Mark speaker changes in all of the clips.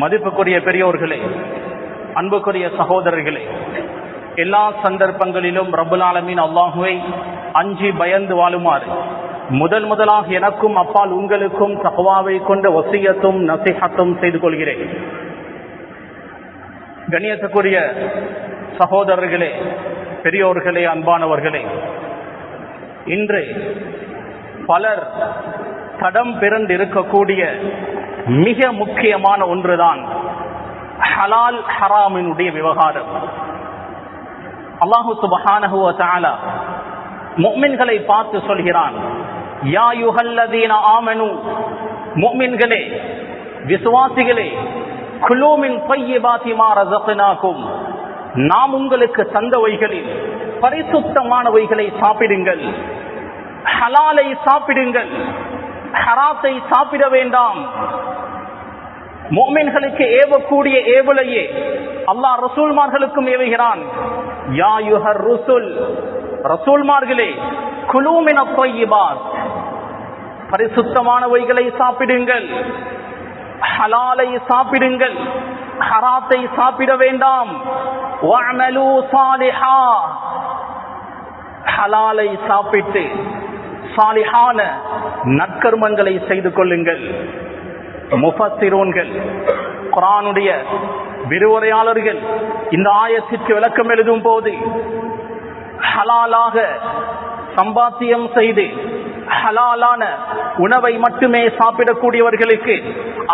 Speaker 1: மதிப்புக்குரிய பெரியோர்களே, அன்புக்குரிய சகோதரர்களே, எல்லா சந்தர்ப்பங்களிலும் ரப்பல் ஆலமீன் அல்லாஹுவை அஞ்சி பயந்து வாழுமாறு முதலாக எனக்கும் அப்பால் உங்களுக்கும் தக்வாவை கொண்ட வசியத்தும் நசிஹத்தும் செய்து கொள்கிறேன். கண்ணியத்துக்குரிய சகோதரர்களே, பெரியோர்களே, அன்பானவர்களே, இன்று பலர் தடம் பிறந்து இருக்கக்கூடிய மிக முக்கியமான ஒன்றுதான் ஹலால் ஹராமினுடைய விவகாரம். அல்லாஹு சுப்ஹானஹு வ தஆலா முஃமின்களை பார்த்து சொல்கிறான், யா அய்யுஹல்லதீன ஆமனூ, முஃமின்களே, விசுவாசிகளே, குலூ மின் த்வையிபாத்தி மா ரஸக்னாகும், நாம் உங்களுக்கு தந்தவைகளில் பரிசுத்தமானவைகளை சாப்பிடுங்கள், ஹலாலை சாப்பிடுங்கள், ஹராத்தை சாப்பிட வேண்டாம். முஃமின்களுக்கு ஏவக்கூடிய ஏவலையே அல்லாஹ் ரசூல்மார்களுக்கும் ஏவுகிறான். யா அய்யுஹர் ருசுல், ரசூல்மார்களே, குலூ மினத் த்வையிபாத், பரிசுத்தமானவைகளை சாப்பிடுங்கள், ஹலாலை சாப்பிடுங்கள், ஹராத்தை சாப்பிட வேண்டாம். வஅமலூ ஸாலிஹா, ஹலாலை சாப்பிட்டு சாலிஹான நற்கர்மங்களை செய்து கொள்ளுங்கள். முஃபஸ்ஸிரூன்கள், குர்ஆனுடைய விரிவுரையாளர்கள் இந்த ஆயத்திற்கு விளக்கம் எழுதும் போது, ஹலாலாக சம்பாத்தியம் செய்து ஹலாலான உணவை மட்டுமே சாப்பிடக்கூடியவர்களுக்கு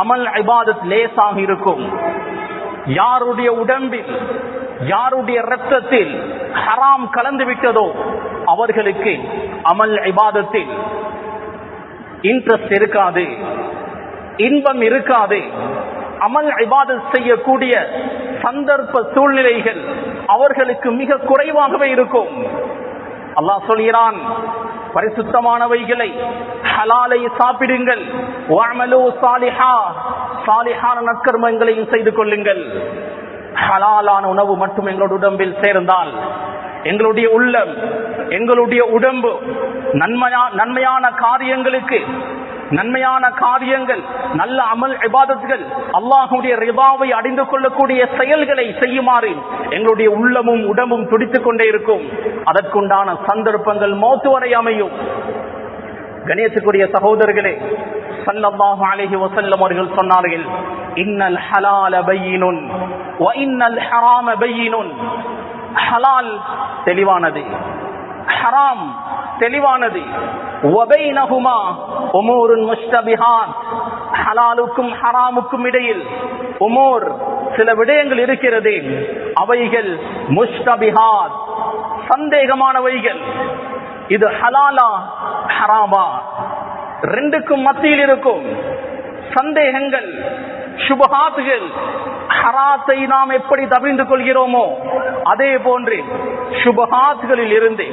Speaker 1: அமல் இபாதத் லேசாக இருக்கும். யாருடைய உடம்பில், யாருடைய இரத்தத்தில் ஹராம் கலந்து விட்டதோ அவர்களுக்கு அமல் இபாதத்தில் இன்ட்ரெஸ்ட் இருக்காது, இன்பம் இருக்காது. அமல் இபாதத் செய்யக்கூடிய சந்தர்ப்ப சூழ்நிலைகள் அவர்களுக்கு மிக குறைவாகவே இருக்கும். அல்லாஹ் சொல்கிறான், பரிசுத்தமானவைகளை ஹலாலை சாப்பிடுங்கள், வஅமலூ ஸாலிஹா, சாலிஹான நற்கர்மங்களையும் செய்து கொள்ளுங்கள். ஹலாலான உணவு மட்டும் எங்களுடைய உடம்பில் சேர்ந்தால் எங்களுடைய உள்ளம், எங்களுடைய உடம்பு நன்மையான காரியங்களுக்கு, நன்மையான காரியங்கள், நல்ல அமல் இபாதத்துகள், அல்லாஹ்வுடைய ரிதாவை அடைந்து கொள்ளக்கூடிய செயல்களை செய்யுமாறு எங்களுடைய உள்ளமும் உடம்பும் துடித்துக் கொண்டே இருக்கும். அதற்குண்டான சந்தர்ப்பங்கள் மௌத் வரை அமையும். கணேசத்துக்குரிய சகோதரர்களே, ஸல்லல்லாஹு அலைஹி வஸல்லம் அவர்கள் சொன்னார்கள், இன்னல் ஹலால பையினுன் வ இன்னல் ஹராம பையினுன். ஹலால் தெளிவானது, ஹராம் தெளிவானது. வபைனஹுமா உமூருன் முஷ்தபிஹாத், ஹலாலுக்கும் ஹராமுக்கும் இடையில் உமூர், சில விடயங்கள் இருக்கிறது, அவைகள் முஷ்தபிஹாத், சந்தேகமானவைகள். இது ஹலாலா ஹராமா, ரெண்டுக்கும் மத்தியில் இருக்கும் சந்தேகங்கள், சுபஹாத்துகள். ஹராத்தை நாம் எப்படி தவிர்த்து கொள்கிறோமோ அதே போன்று சுபஹாத்துகளில் இருந்து,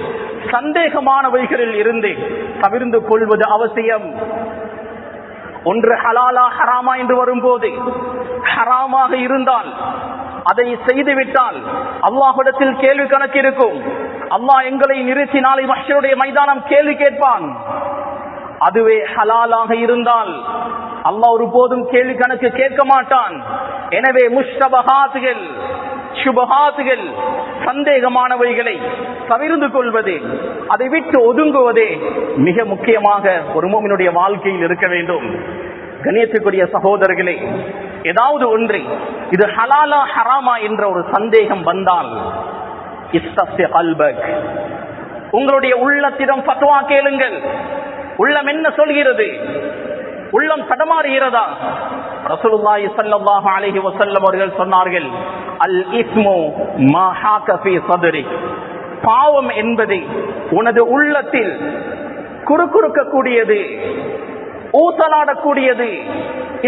Speaker 1: சந்தேகமானவைகளில் இருந்து தவிர்த்து கொள்வது அவசியம். ஒன்று ஹலாலா ஹராமா என்று வரும்போது, ஹராமாக இருந்தால் அதை செய்துவிட்டால் அல்லாஹ்விடத்தில் கேள்வி கணக்கு இருக்கும். அல்லாஹ் எங்களை நிறுத்தி நாளை மஹ்ஷருடைய மைதானம் கேள்வி கேட்பான். அதுவே ஹலாலாக இருந்தால் அல்லாஹ் ஒருபோதும் கேள்வி கணக்கு கேட்க மாட்டான். எனவே முஷ்தபஹாத்துகள், சுபஹாத்துகள், சந்தேகமானவைகளை தவிர்த்து கொள்வது, அதை விட்டு ஒதுங்குவதே மிக முக்கியமாக ஒரு முஃமினுடைய வாழ்க்கையில் இருக்க வேண்டும். கண்ணியத்துக்குரிய சகோதரர்களே, ஏதாவது ஒன்று இது ஹலாலா ஹராமா என்ற ஒரு சந்தேகம் வந்தால், இஸ்தஃபி கல்பக், உங்களுடைய உள்ளத்திடம் ஃபத்வா கேளுங்கள். உள்ளம் என்ன சொல்கிறது? உள்ளம் தடமாறுகிறதா? ரசூலுல்லாஹி ஸல்லல்லாஹு அலைஹி வஸல்லம் அவர்கள் சொன்னார்கள், அல் இஸ்மு மா ஹாக ஃபீ ஸத்ரி, பாவம் என்பது உனது உள்ளத்தில் குறுக்குறுக்கக்கூடியது, ஊசலாடக்கூடியது.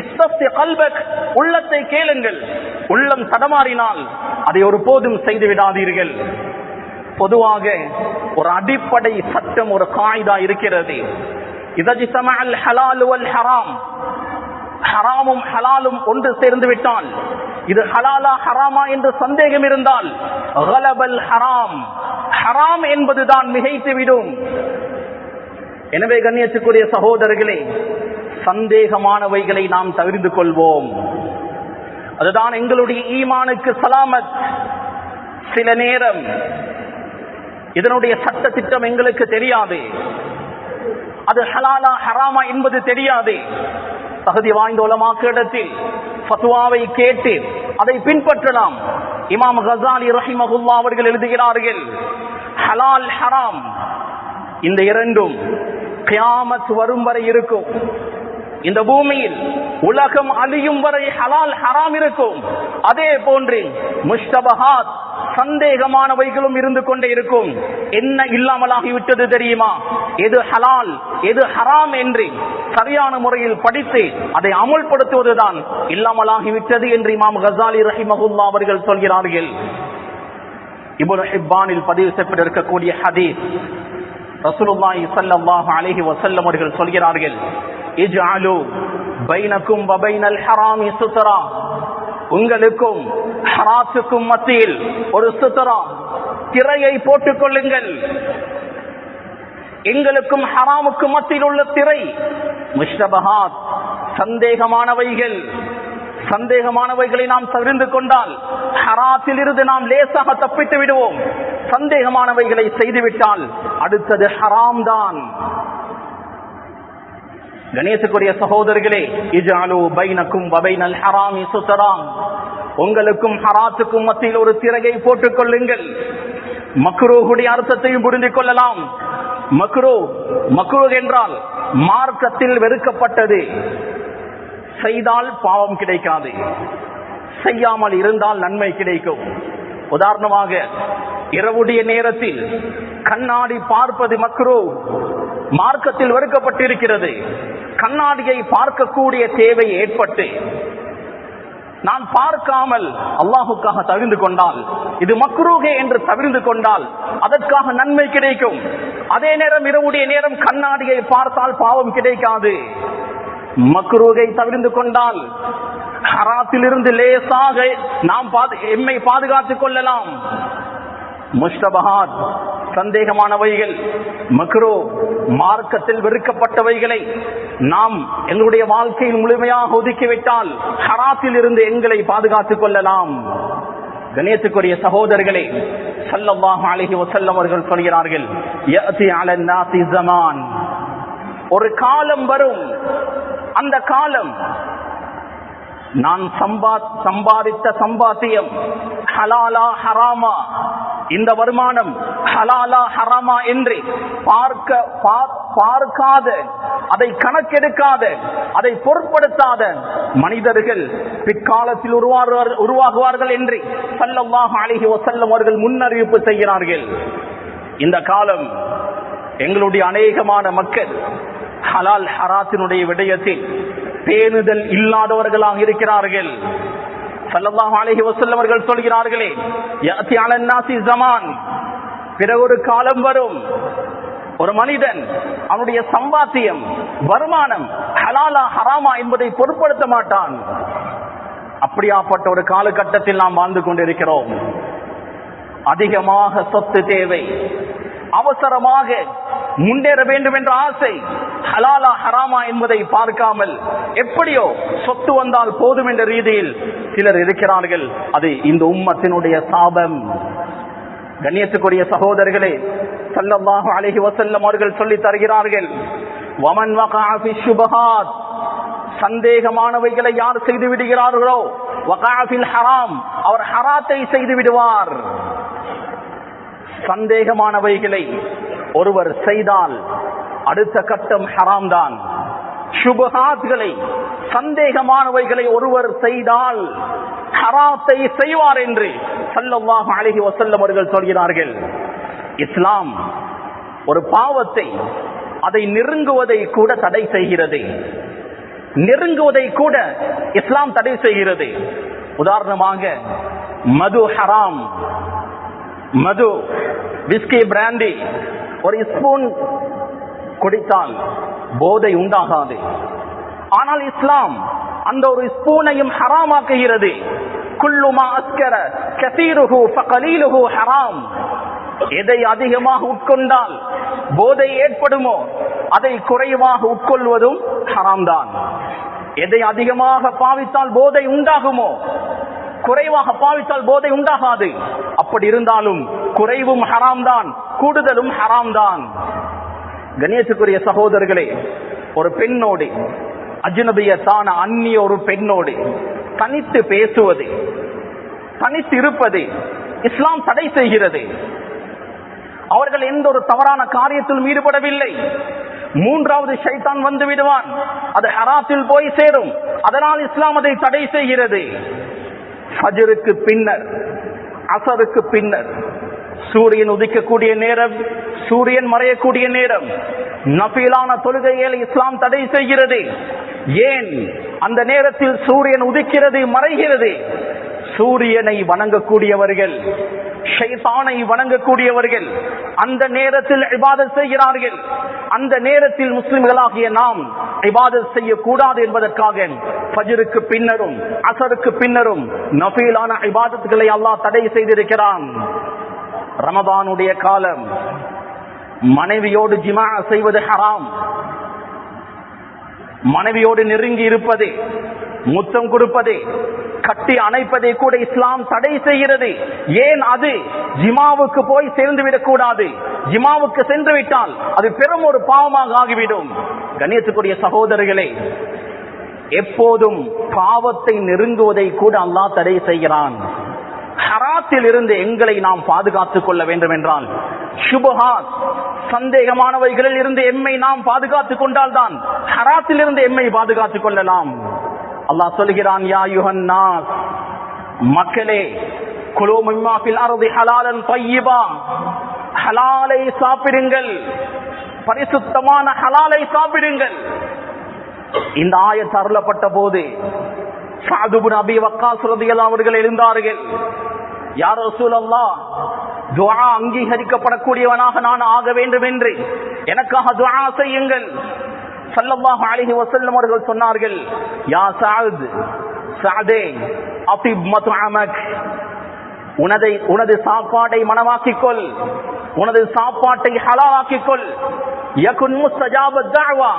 Speaker 1: இஸ்தஃபி கல்பக், உள்ளத்தை கேளுங்கள். உள்ளம் தடமாறினால் அதை ஒருபோதும் செய்து விடாதீர்கள். பொதுவாக ஒரு அடிப்படை சட்டம், ஒரு காயிதா இருக்கிறது. இதஜ்தமஅல் ஹலால் வல் ஹராம், ஹராமும் ஹலாலும் ஒன்று சேர்ந்து விட்டால், இது ஹலாலா ஹராமா என்று சந்தேகம் இருந்தால், கலபல் ஹராம், ஹராம் என்பதுதான் மிகைத்துவிடும். எனவே கண்ணியத்துக்குரிய சகோதரர்களே, சந்தேகமானவைகளை நாம் தவிர்த்து கொள்வோம். அதுதான் எங்களுடைய ஈமானுக்கு சலாமத். சில நேரம் இதனுடைய சட்ட திட்டம் எங்களுக்கு தெரியாது, அது ஹலாலா ஹராமா என்பது தெரியாது. தகுதி வாய்ந்த உலமாக்களிடத்தில் ஃபத்வாவை கேட்டு அதை பின்பற்றலாம். இமாம் கஸாலி ரஹிமஹுல்லாஹ் அவர்கள் எழுதுகிறார்கள், ஹலால் ஹராம் இந்த இரண்டும் கியாமத் வரும் வரை இருக்கும். இந்த பூமியில் உலகம் அழியும் வரை ஹலால் ஹராம் இருக்கும். அதே போன்று முஷ்தபஹாத் சந்தேகமானவைகளும் இருந்து கொண்டே இருக்கும். என்ன இல்லாமலாகிவிட்டது தெரியுமா? எது ஹலால் எது ஹராம் என்று சரியான முறையில் படித்து அதை அமுல்படுத்துவதுதான் இல்லாமலாகிவிட்டது என்று இமாம் கஸாலி ரஹிமஹுல்லாஹ் அவர்கள் சொல்கிறார்கள். இப்னு ஹிப்பானில் பதிவு செய்யப்பட்டிருக்கக்கூடிய ஹதீஸ், ரசூலுல்லாஹி ஸல்லல்லாஹு அலைஹி வஸல்லம் அவர்கள் சொல்கிறார்கள், இஜ்அலு பைனக்கும் வ பைனல் ஹராமி சுத்ரா, உங்களுக்கும் ஹராத்துக்கும் மத்தியில் ஒரு சுத்ரா திரையை போட்டுக் கொள்ளுங்கள். எங்களுக்கும் ஹராமுக்கும் மத்தியில் உள்ள திரை முஷ்தபஹாத் சந்தேகமானவைகளை நாம் தெரிந்து கொண்டால் ஹராத்தில் இருந்து நாம் லேசாக தப்பித்து விடுவோம். சந்தேகமானவைகளை செய்துவிட்டால் அடுத்தது ஹராம் தான். கணேசக்குரிய சகோதரர்களே, இஜ்அலு பைனக்கும் வ பைனல் ஹராமி சுத்ரா, உங்களுக்கும் ஹராத்துக்கும் மத்தியில் ஒரு திரையை போட்டுக் கொள்ளுங்கள். மக்ரூஹுடைய அர்த்தத்தையும் புரிந்து கொள்ளலாம். மக்ரூஹ் என்றால் மார்க்கத்தில் வெறுக்கப்பட்டது. செய்தால் பாவம் கிடைக்காது, செய்யாமல் இருந்தால் நன்மை கிடைக்கும். உதாரணமாக, இரவுடைய நேரத்தில் கண்ணாடி பார்ப்பது மக்ரூஹ், மார்க்கத்தில் வெறுக்கப்பட்டிருக்கிறது. கண்ணாடியை பார்க்கக்கூடிய தேவை ஏற்பட்டு நான் பார்க்காமல் அல்லாஹுக்காக தவிர்ந்து கொண்டால், இது மக்ரூஹே என்று தவிர்ந்து கொண்டால் அதற்காக நன்மை கிடைக்கும். அதே நேரம் இரவுடைய நேரம் கண்ணாடியை பார்த்தால் பாவம் கிடைக்காது. மக்ரூஹை தவிர்ந்து கொண்டால் ஹராத்திலிருந்து லேசாக நாம் எம்மை பாதுகாத்துக் கொள்ளலாம். முஷ்தபஹாத் சந்தேகமானவைகள், மக்ரூஹ் மார்க்கத்தில் வெறுக்கப்பட்டவைகளை நாம் எங்களுடைய வாழ்க்கையில் முழுமையாக ஒதுக்கிவிட்டால் ஹராத்தில் இருந்து எங்களை பாதுகாத்துக் கொள்ளலாம். கணேசக்குரிய சகோதரர்களே, ஸல்லல்லாஹு அலைஹி வஸல்லம் அவர்கள் சொல்கிறார்கள், யஅதி அலன் நாஸி ஸமான், ஒரு காலம் வரும், அந்த காலம் நான் சம்பாதித்த சம்பாத்தியம் ஹலாலா ஹராமா, இந்த வருமானம் ஹலாலா ஹராமா என்று பார்க்காத, அதை கணக்கெடுக்காத, அதை பொருட்படுத்தாத மனிதர்கள் பிற்காலத்தில் உருவாகுவார்கள் என்று ஸல்லல்லாஹு அலைஹி வஸல்லம் அவர்கள் முன்னறிவிப்பு செய்கிறார்கள். இந்த காலம் எங்களுடைய அநேகமான மக்கள் ஹலால் ஹராத்தினுடைய விடயத்தில் பேணுதல் இல்லாதவர்களாக இருக்கிறார்கள். ஸல்லல்லாஹு அலைஹி வஸல்லம் அவர்கள் சொல்கிறார்களே, யஅதி அலன் நாஸி ஸமான், பிறகு ஒரு காலம் வரும், ஒரு மனிதன் அவனுடைய சம்பாத்தியம் வருமானம் ஹலாலா ஹராமா என்பதை பொருட்படுத்த மாட்டான். அப்படியாப்பட்ட ஒரு காலகட்டத்தில் நாம் வாழ்ந்து கொண்டிருக்கிறோம். அதிகமாக சொத்து தேவை, அவசரமாக முன்னேற வேண்டும் என்ற ஆசை, ஹலாலா ஹராமா என்பதை பார்க்காமல் எப்படியோ சொத்து வந்தால் போதும் என்ற ரீதியில் சிலர் இருக்கிறார்கள். அது இந்த உம்மத்தினுடைய சாபம். கண்ணியத்துக்குரிய சகோதரர்களே, ஸல்லல்லாஹு அலைஹி வஸல்லம் அவர்கள் சொல்லி தருகிறார்கள், வமன் வகஅ ஃபி ஷுபஹாத், சந்தேகமானவைகளை யார் செய்து விடுகிறார்களோ, வகஅ ஃபில் ஹராம், அவர் ஹராத்தை செய்து விடுவார். சந்தேகமானவைகளை ஒருவர் செய்தால் அடுத்த கட்டம் ஹராம் தான். ஷுபஹாத்களை, சந்தேகமானவைகளை ஒருவர் செய்தால் ஹராத்தை செய்வார் என்று ஸல்லல்லாஹு அலைஹி வஸல்லம் அவர்கள் சொல்கிறார்கள். இஸ்லாம் ஒரு பாவத்தை, அதை நெருங்குவதை கூட தடை செய்கிறது. நெருங்குவதை கூட இஸ்லாம் தடை செய்கிறது. உதாரணமாக, மது ஹராம். மது, விஸ்கி, பிராண்டி ஒரு ஸ்பூன் குடித்தால் போதை உண்டாகாது. ஆனால் இஸ்லாம் அந்த ஒரு ஸ்பூனையும் ஹராமாக்குகிறது. குல்லு மா அஸ்கர கஸீருஹு ஃபகலீலுஹு ஹராம். எதை அதிகமாக உட்கொண்டால் போதை ஏற்படுமோ அதை குறைவாக உட்கொள்வதும் ஹராம் தான். எதை அதிகமாக பாவித்தால் போதை உண்டாகுமோ குறைவாக பாவித்தால் போதை உண்டாகாது. அப்படி இருந்தாலும் குறைவும் ஹராம் தான், கூடுதலும் ஹராம் தான். கண்ணியத்துக்குரிய சகோதரர்களே, ஒரு பெண்ணோடு, அஜ்னபியத்தான அந்நிய ஒரு பெண்ணோடு தனித்து பேசுவது, தனித்து இருப்பது இஸ்லாம் தடை செய்கிறது. அவர்கள் எந்த ஒரு தவறான காரியத்திலும் ஈடுபடவில்லை. மூன்றாவது ஷைத்தான் வந்து விடுவான், அது ஹராத்தில் போய் சேரும். அதனால் இஸ்லாம் அதை தடை செய்கிறது. ஃபஜ்ருக்கு பின்னர், அஸருக்கு பின்னர், சூரியன் உதிக்கக்கூடிய நேரம், சூரியன் மறையக்கூடிய நேரம், நஃபிலான தொழுகைகளை இஸ்லாம் தடை செய்கிறது. ஏன்? அந்த நேரத்தில் சூரியன் உதிக்கிறது, மறைகிறது. சூரியனை வணங்கக்கூடியவர்கள், ஷைத்தானை வணங்கக்கூடியவர்கள் அந்த நேரத்தில் இபாதத் செய்கிறார்கள். அந்த நேரத்தில் முஸ்லிம்களாகிய நாம் இபாதத் செய்யக்கூடாது என்பதற்காக ஃபஜ்ருக்கு பின்னரும் அஸருக்கு பின்னரும் நஃபிலான இபாதத்துகளை அல்லாஹ் தடை செய்திருக்கிறான். ரமதானுடைய காலம், மனைவியோடு ஜிமா செய்வது ஹராம். மனைவியோடு நெருங்கி இருப்பது, முத்தம் கொடுப்பது, கட்டி அணைப்பதை கூட இஸ்லாம் தடை செய்கிறது. ஏன்? அது ஜிமாவுக்கு போய் சேர்ந்து விடக்கூடாது. ஜிமாவுக்கு சென்று விட்டால் அது பெரும் ஒரு பாவமாக ஆகிவிடும். கண்ணியத்துக்குரிய சகோதரர்களே, எப்போதும் பாவத்தை நெருங்குவதை கூட அல்லாஹ் தடை செய்கிறான். ஹராத்தில் இருந்து எங்களை நாம் பாதுகாத்துக் கொள்ள வேண்டும் என்றால், சுபஹாத் சந்தேகமானவைகளில் இருந்து எம்மை நாம் பாதுகாத்துக் கொண்டால் தான் ஹராத்தில் இருந்து எம்மை பாதுகாத்துக் கொள்ளலாம். அல்லாஹ் சொல்கிறான், யா அய்யுஹன் நாஸ், மக்களே, குலூ மிம்மா ஃபில் அர்தி ஹலாலன் தய்யிபா, ஹலாலை சாப்பிடுங்கள், பரிசுத்தமான ஹலாலை சாப்பிடுங்கள். இந்த ஆயத் அருளப்பட்ட போது சஅத் இப்னு அபீ வக்காஸ் ரலியல்லாஹு அவர்கள் எழுந்தார்கள். யா ரசூலல்லாஹ், துஆ அங்கீகரிக்கப்படக்கூடியவனாக நான் ஆக வேண்டும் என்று எனக்காக துஆ செய்யுங்கள். ஸல்லல்லாஹு அலைஹி வஸல்லம் அவர்கள் சொன்னார்கள், யா சஅத், சஅதே, அஃபிப் மத்அமக், உனது சாப்பாட்டை மனமாக்கிக்கொள், உனது சாப்பாட்டை ஹலாலாக்கிக்கொள். யகுன் முஸ்தஜாப தஅவா,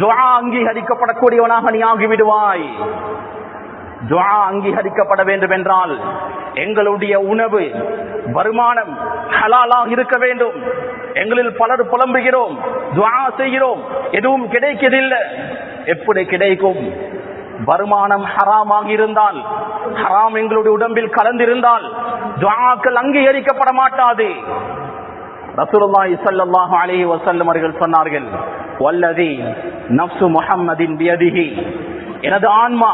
Speaker 1: துஆ அங்கீகரிக்கப்படக்கூடியவனாக நீ ஆகிவிடுவாய். துஆ அங்கீகரிக்கப்பட வேண்டும் என்றால் எங்களுடைய உணவு, வருமானம் ஹலாலாக இருக்க வேண்டும். எங்களில் பலர் புலம்புகிறோம், துஆ செய்கிறோம், எதுவும் கிடைக்கவில்லை. எப்படி கிடைக்கும்? வருமானம் ஹராமாக இருந்தால், ஹராம் எங்களுடைய உடம்பில் கலந்திருந்தால் துஆக்கள் அங்கீகரிக்கப்பட மாட்டாது. ரசூலுல்லாஹி ஸல்லல்லாஹு அலைஹி வஸல்லம் அவர்கள் சொன்னார்கள், வல்லதி நஃப்சு முஹம்மதின் பியதிஹி, எனது ஆன்மா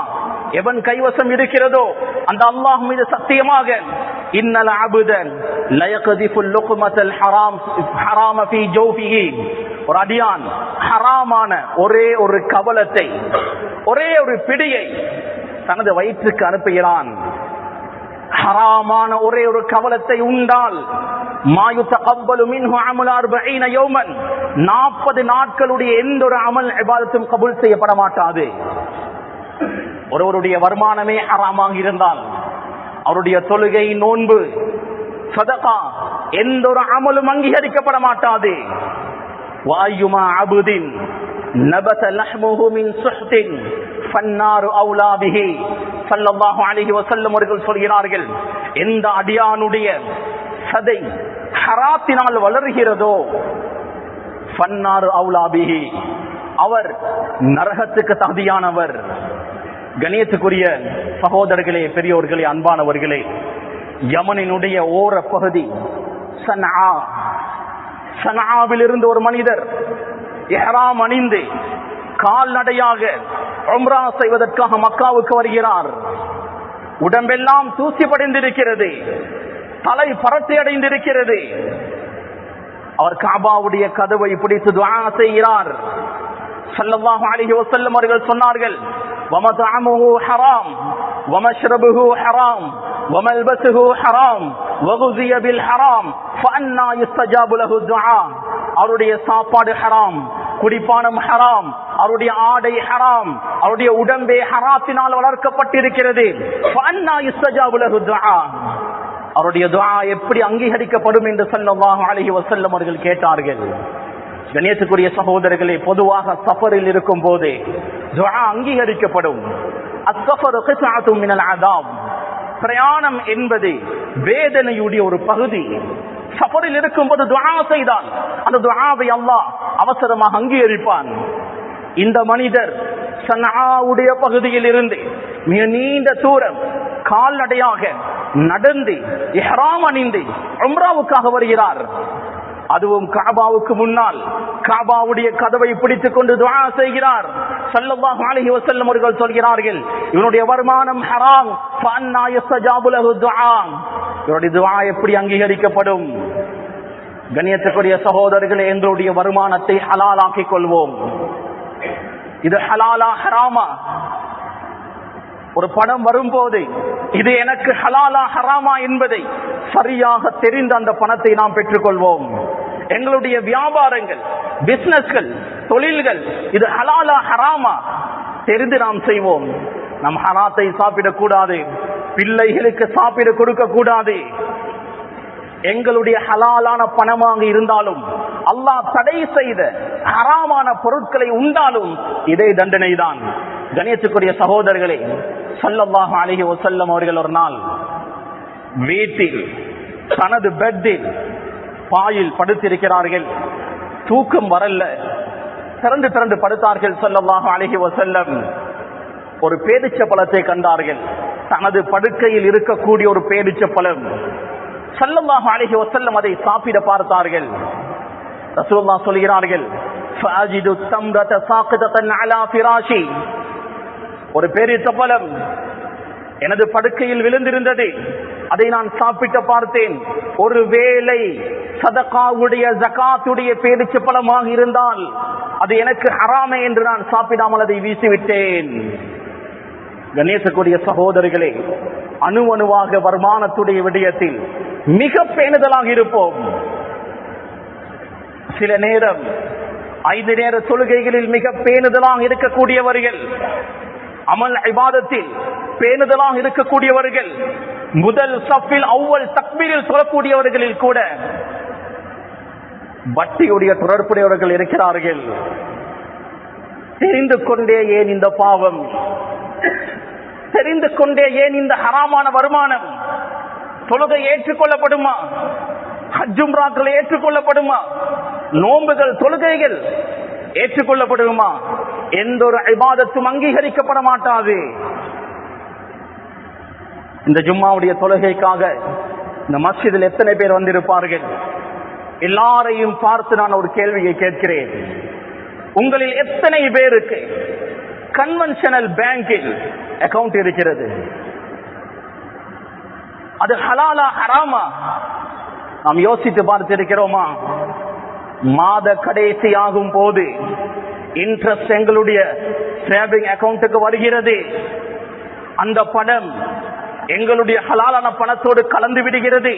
Speaker 1: எவன் கைவசம் இருக்கிறதோ அந்த அல்லாஹ் மீது சத்தியமாக, இன்னல் அப்தன் லயக்திஃபுல் லுக்மத்தல் ஹராம ஃபீ ஜௌஃபிஹி, ஒரு அடியான் ஹராமான ஒரே ஒரு கவலத்தை, ஒரே ஒரு பிடியை தனது வயிற்றுக்கு அனுப்புகிறான். ஹராமான ஒரே ஒரு கவலத்தை உண்டால் மா யுதகப்பலு மின்ஹு அமல் 40 யௌமன், 40 நாட்களுடைய எந்த ஒரு அமல் இபாதத்தும் கபூல் செய்யப்பட மாட்டாது. ஒருவருடைய வருமானமே ஹராமாக இருந்தால் அவருடைய தொழுகை, நோன்பு, சதகா, எந்த ஒரு அமலும் அங்கீகரிக்கப்பட மாட்டாது. வாயுமா அபுதின் நபத லஹ்முஹு மின் சுஹ்தின் ஃபன்னாரு அவுலா பிஹி, ஸல்லல்லாஹு அலைஹி வஸல்லம் அவர்கள் சொல்கிறார்கள், எந்த அடியானுடைய சதை ஹராத்தினால் வளர்கிறதோ ஃபன்னாரு அவுலா பிஹி, அவர் நரகத்துக்கு தகுதியானவர். கணியத்துக்குரிய சகோதரர்களே, பெரியோர்களே, அன்பானவர்களே, யமனினுடைய ஓர பகுதி சன்ஆ, சன்ஆவில் இருந்து ஒரு மனிதர் இஹ்ராம் அணிந்து கால்நடையாக உம்ரா செய்வதற்காக மக்காவுக்கு வருகிறார். உடம்பெல்லாம் தூசி படிந்திருக்கிறது, தலை பரட்டை அடைந்திருக்கிறது. அவர் காபாவுடைய கதவை பிடித்து துஆ செய்கிறார். ஸல்லல்லாஹு அலைஹி வஸல்லம் அவர்கள் சொன்னார்கள், வமதஅமுஹு ஹராம் வமஷ்ரபுஹு ஹராம் வமல்பஸுஹு ஹராம் வகுஸிய பில் ஹராம் ஃபஅன்னா யுஸ்தஜாபு லஹு துஆ, அவருடைய சாப்பாடு ஹராம், குடிப்பானம் ஹராம், அவருடைய ஆடை ஹராம், அவருடைய உடம்பே ஹராத்தினால் வளர்க்கப்பட்டிருக்கிறது. ஃபஅன்னா யுஸ்தஜாபு லஹு துஆ, அவருடைய துஆ எப்படி அங்கீகரிக்கப்படும் என்று ஸல்லல்லாஹு அலைஹி வஸல்லம் அவர்கள் கேட்டார்கள். கண்ணியத்துக்குரிய சகோதரர்களே, பொதுவாக சஃபரில் இருக்கும் போது துஆ அங்கீகரிக்கப்படும். அஸ்ஸஃபரு கிஸ்அத்தும் மினல் அஸாப், பிரயாணம் என்பது வேதனையுடைய ஒரு பகுதி. சஃபரில் இருக்கும்போது துஆ செய்தால் அந்த துஆவை அல்லாஹ் அவசரமாக அங்கீகரிப்பான். இந்த மனிதர் சன்ஆவுடைய பகுதியில் இருந்து மிக நீண்ட தூரம் கால்நடையாக நடந்து இஹ்ராம் அணிந்து உம்ராவுக்காக வருகிறார். அதுவும் கஅபாவுக்கு முன்னால் கஅபாவுடைய கதவை பிடித்துக் கொண்டு துஆ செய்கிறார். ஸல்லல்லாஹு அலைஹி வஸல்லம் அவர்கள் சொல்கிறார்கள், இவனுடைய வருமானம் ஹராம், ஃபஅன்னா யஸ்தஜாபு லஹு துஆ, இவருடைய துஆ எப்படி அங்கீகரிக்கப்படும்? கண்ணியத்துக்குரிய சகோதரர்களே, எங்களுடைய வருமானத்தை ஹலாலாக்கிக் கொள்வோம். இது ஹலாலா ஹராமா? ஒரு பணம் வரும்போது இது எனக்கு ஹலாலா ஹராமா என்பதை சரியாக தெரிந்த அந்த பணத்தை நாம் பெற்றுக்கொள்வோம். எங்களுடைய வியாபாரங்கள், பிசினஸ்கள், தொழில்கள் இது ஹலாலா ஹராமா தெரிந்து நாம் செய்வோம். நம் ஹராத்தை சாப்பிடக்கூடாது, பிள்ளைகளுக்கு சாப்பிட கொடுக்க கூடாது. எங்களுடைய ஹலாலான பணமாக இருந்தாலும் அல்லாஹ் தடை செய்த ஹராமான பொருட்களை உண்டாலும் இதே தண்டனை தான். கண்ணியத்துக்குரிய சகோதரர்களே, ஸல்லல்லாஹு அலைஹி வஸல்லம் அவர்கள் ஒரு நாள் வீட்டில் தனது பெட்டில் பாயில் படுத்திருக்கிறார்கள். தூக்கம் வரல, திரண்டு திரண்டு படுத்தார்கள். ஸல்லல்லாஹு அலைஹி வஸல்லம் ஒரு பேரிச்ச பழத்தை கண்டார்கள். தனது படுக்கையில் இருக்கக்கூடிய ஒரு பேரிச்ச பழம். ஸல்லல்லாஹு அலைஹி வஸல்லம் அதை சாப்பிட பார்த்தார்கள். ரசூலுல்லாஹ் சொல்கிறார்கள், ஃபஅஜிது தம்ரத சாகிதத்தன் அலா ஃபிராஷி, ஒரு பேரிச்ச பழம் எனது படுக்கையில் விழுந்திருந்தது, அதை நான் சாப்பிட்டு பார்த்தேன். ஒருவேளை சதகாவுடைய ஜகாத்துடைய பேரிச்ச பழமாக இருந்தால் அது எனக்கு ஹராமே என்று நான் சாப்பிடாமல் அதை வீசிவிட்டேன். கணேசக்கூடிய சகோதரர்களே, அணுவணுவாக வருமானத்துடைய விடயத்தில் மிக பேணுதலாக இருப்போம். சில நேரம் 5 நேர தொழுகைகளில் மிக பேணுதலாக இருக்கக்கூடியவர்கள், அமல் இபாதத்தில் பேணுதலாக இருக்கக்கூடியவர்கள், முதல் சஃபில் அவ்வல் தக்பீரில் சொல்லக்கூடியவர்களில் கூட வட்டியுடைய தொடர்புடையவர்கள் இருக்கிறார்கள். தெரிந்து கொண்டே ஏன் இந்த பாவம், தெரிந்து கொண்டே ஏன் இந்த ஹராமான வருமானம்? தொழுகை ஏற்றுக்கொள்ளப்படுமா? ஹஜ் உம்ராக்கள் ஏற்றுக்கொள்ளப்படுமா? நோன்புகள், தொழுகைகள் ஏற்றுக்கொள்ளப்படுமா? எந்த ஒரு இபாதத்தும் அங்கீகரிக்கப்பட மாட்டாது. இந்த ஜும்மாவுடைய தொழுகைக்காக இந்த மஸ்ஜிதில் எத்தனை பேர் வந்திருப்பார்கள்? எல்லாரையும் பார்த்து நான் ஒரு கேள்வியை கேட்கிறேன். உங்களில் எத்தனை பேருக்கு கன்வென்ஷனல் பேங்கில் அக்கவுண்ட் இருக்கிறது? அது ஹலாலா ஹராமா? நாம் யோசித்து பார்த்திருக்கிறோமா? மாத கடைசி ஆகும் போது இன்ட்ரெஸ்ட் எங்களுடைய சேவிங் அக்கவுண்ட்டுக்கு வருகிறது. அந்த பணம் எங்களுடைய ஹலாலான பணத்தோடு கலந்து விடுகிறது.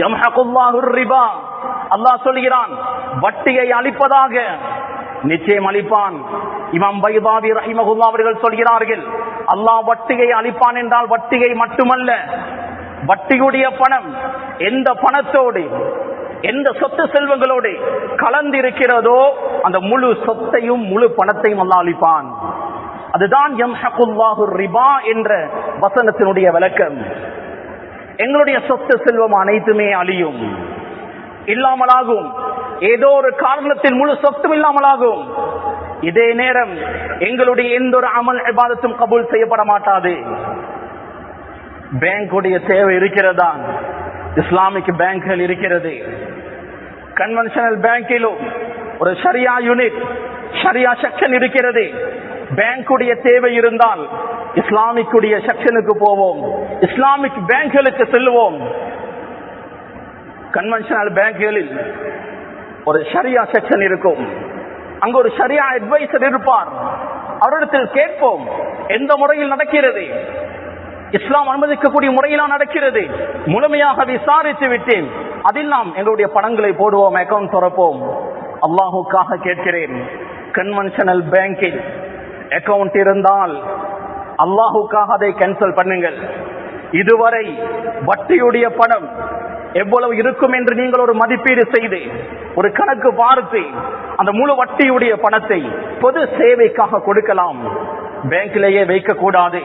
Speaker 1: யம்ஹகுல்லாஹுர் ரிபா, அல்லாஹ் சொல்கிறான் வட்டியை அழிப்பதாக. நிச்சயம் அழிப்பான். இமாம் பைதாவி ரஹிமஹுல்லாஹ் அவர்கள் சொல்கிறார்கள், அல்லாஹ் வட்டியை அழிப்பான் என்றால் வட்டியை மட்டுமல்ல, வட்டியுடைய பணம் எந்த பணத்தோடு, எந்த சொத்து செல்வங்களோடு கலந்திருக்கிறதோ அந்த முழு சொத்தையும் முழு பணத்தையும் அல்லாஹ் அழிப்பான். அதுதான் யம்ஹகுல்லாஹுர் ரிபா என்ற வசனத்தினுடைய விளக்கம். எங்களுடைய சொத்து செல்வம் அனைத்துமே அழியும், இல்லாமலாகும். ஏதோ ஒரு காரணத்தில் முழு சொத்தும் இல்லாமலாகும். இதே நேரம் எங்களுடைய எந்த ஒரு அமல் இபாதத்தும் கபூல் செய்யப்பட மாட்டாது. பேங்குடைய தேவை இருக்கிறதா? இஸ்லாமிக் பேங்குகள் இருக்கிறது. கன்வென்ஷனல் பேங்கிலும் ஒரு ஷரியா யூனிட், ஷரியா செக்ஷன் இருக்கிறது. பேங்குடைய தேவை இருந்தால் இஸ்லாமிக்குடைய செக்ஷனுக்கு போவோம், இஸ்லாமிக் பேங்குகளுக்கு செல்வோம். கன்வென்ஷனல் பேங்குகளில் ஒரு ஷரியா செக்ஷன் இருக்கும். அங்கு ஒரு ஷரியா அட்வைசர் இருப்பார். அவரிடத்தில் கேட்போம், எந்த முறையில் நடக்கிறது, இஸ்லாம் அனுமதிக்கக்கூடிய முறையிலா நடக்கிறது? முழுமையாக விசாரித்து விட்டேன், அதில் நாம் எங்களுடைய பணங்களை போடுவோம், அக்கவுண்ட் திறப்போம். அல்லாஹுக்காக கேட்கிறேன், கன்வென்ஷனல் பேங்கில் அக்கவுண்ட் இருந்தால் அல்லாஹுக்காக அதை கேன்சல் பண்ணுங்கள். இதுவரை வட்டியுடைய பணம் எவ்வளவு இருக்கும் என்று நீங்கள் ஒரு மதிப்பீடு செய்து ஒரு கணக்கு பார்த்து அந்த முழு வட்டியுடைய பணத்தை பொது சேவைக்காக கொடுக்கலாம். பேங்கிலேயே வைக்க கூடாது.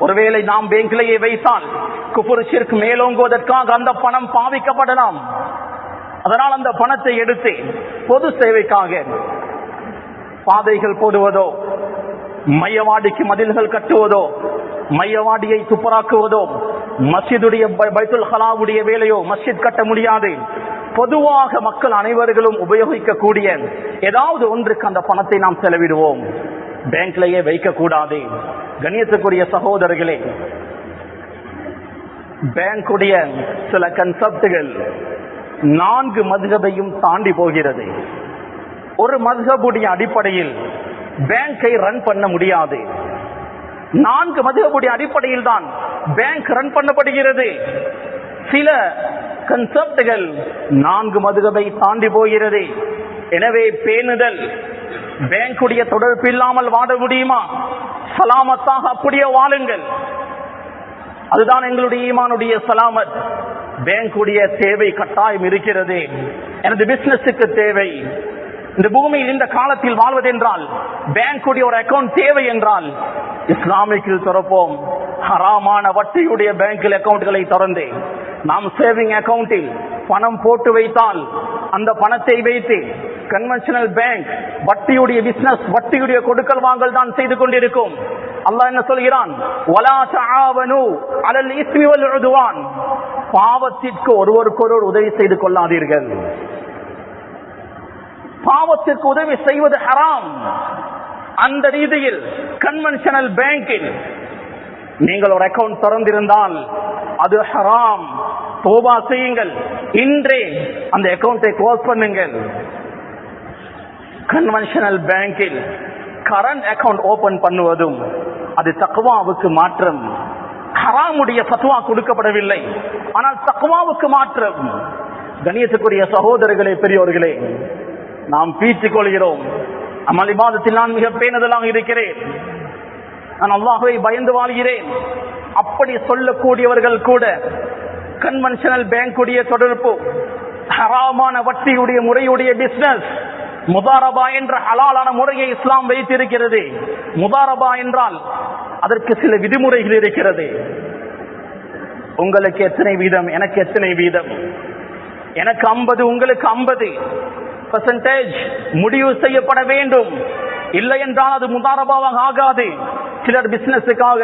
Speaker 1: ஒருவேளை நாம் பேங்கிலேயே வைத்தால் குஃப்ர் ஷிர்க் மேலோங்குவதற்காக அந்த பணம் பாவிக்கப்படலாம். அதனால் அந்த பணத்தை எடுத்து பொது சேவைக்காக பாதைகள் போடுவதோ, மையவாடிக்கு மதில்கள் கட்டுவதோ, மையவாடியை துப்பராக்குவதோ, மஸ்ஜிதுடைய பைத்துல் ஹலாவுடைய வேலையோ மஸ்ஜித் கட்ட முடியாது. பொதுவாக மக்கள் அனைவர்களும் உபயோகிக்கக்கூடிய ஏதாவது ஒன்றுக்கு அந்த பணத்தை நாம் செலவிடுவோம். பேங்க்லேயே வைக்க கூடாது. கண்ணியத்துக்குரிய சகோதரர்களே, பேங்குடைய சில கன்செப்டுகள் 4 மத்ஹபையும் தாண்டி போகிறது. ஒரு மத்ஹபுடைய அடிப்படையில் பேங்கை ரன் பண்ண முடியாது. 4 மத்ஹபுடைய அடிப்படையில் தான் பேங்க் ரன் பண்ணப்படுகிறது. சில கன்செப்டுகள் 4 மத்ஹபை தாண்டி போகிறது. எனவே பேணுதல், பேங்குடைய தொடர்பு இல்லாமல் வாழ முடியுமா? சலாமத்தாக அப்படியே வாழுங்கள். அதுதான் எங்களுடைய ஈமானுடைய சலாமத். பேங்குடைய தேவை கட்டாயம் இருக்கிறது. எனது பிசினஸுக்கு தேவை. இந்த பூமியில் இந்த காலத்தில் வாழ்வதென்றால் பேங்குடைய ஒரு அக்கவுண்ட் தேவை என்றால் இஸ்லாமிக்கில் திறப்போம். ஹராமான வட்டியுடைய பேங்கில் அக்கவுண்ட்களை திறந்து நாம் சேவிங் அக்கவுண்டில் பணம் போட்டு வைத்தால் அந்த பணத்தை வைத்து கன்வென்ஷனல் பேங்க் வட்டியுடைய பிசினஸ், வட்டியுடைய கொடுக்கல் வாங்கல் தான் செய்து கொண்டிருக்கும். அல்லாஹ் என்ன சொல்கிறான்? வலா தஆவனு அலல் இஸ்மி வல் உத்வான். பாவத்திற்கு ஒருவருக்கொருவர் உதவி செய்து கொள்ளாதீர்கள். பாவத்திற்கு உதவி செய்வது ஹராம். அந்த ரீதியில் கன்வென்ஷனல் பேங்கில் நீங்கள் ஒரு அக்கவுண்ட் திறந்திருந்தால் அது ஹராம். தௌபா செய்யுங்கள். இன்றே அந்த அக்கவுண்டை க்ளோஸ் பண்ணுங்கள். கன்வென்ஷனல் பேங்கில் கரண்ட் அக்கவுண்ட் ஓபன் பண்ணுவதும் அது தக்வாவுக்கு மாற்றம். ஹராமுடைய ஃபத்வா கொடுக்கப்படவில்லை, ஆனால் தக்வாவுக்கு மாற்றம். கண்ணியத்துக்குரிய சகோதரர்களே, பெரியோர்களே, நாம் பீச்சிக் கொள்கிறோம். அமல் இபாதத்தில் நான் மிக பேணுதலாக இருக்கிறேன், நான் அல்லாஹ்வை பயந்து வாழ்கிறேன். அப்படி சொல்லக்கூடியவர்கள் கூட கன்வென்ஷனல் பேங்குடைய தொடர்பு, ஹராமான வட்டியுடைய முறையுடைய பிசினஸ், முதாரபா என்ற ஹலாலான முறையை இஸ்லாம் வைத்திருக்கிறது. முதாரபா என்றால் அதற்கு சில விதிமுறைகள் இருக்கிறது. உங்களுக்கு எத்தனை வீதம், எனக்கு எத்தனை வீதம், எனக்கு 50, உங்களுக்கு 50% முடிவு செய்யப்பட வேண்டும். இல்லை என்றால் அது முதாரபாவாக ஆகாது. சிலர் பிசினஸுக்காக